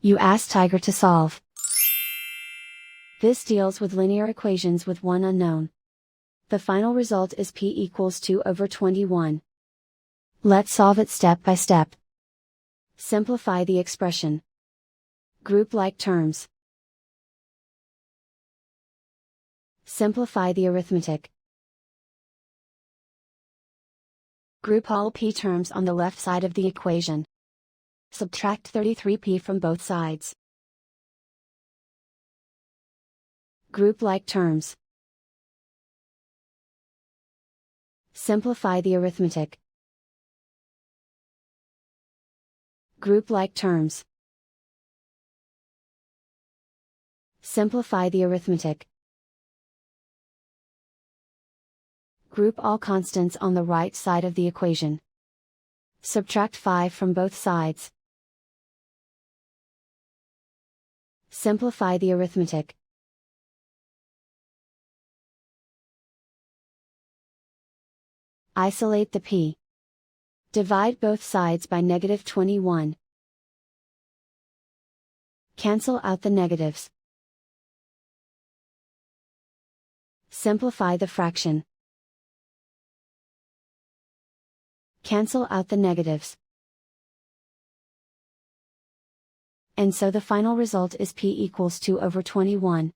You ask Tiger to solve. This deals with linear equations with one unknown. The final result is p equals 2/21. Let's solve it step by step. Simplify the expression. Group like terms. Simplify the arithmetic. Group all p terms on the left side of the equation. Subtract 33p from both sides. Group like terms. Simplify the arithmetic. Group like terms. Simplify the arithmetic. Group all constants on the right side of the equation. Subtract 5 from both sides. Simplify the arithmetic. Isolate the p. Divide both sides by -21. Cancel out the negatives. Simplify the fraction. Cancel out the negatives. And so the final result is p equals 2/21.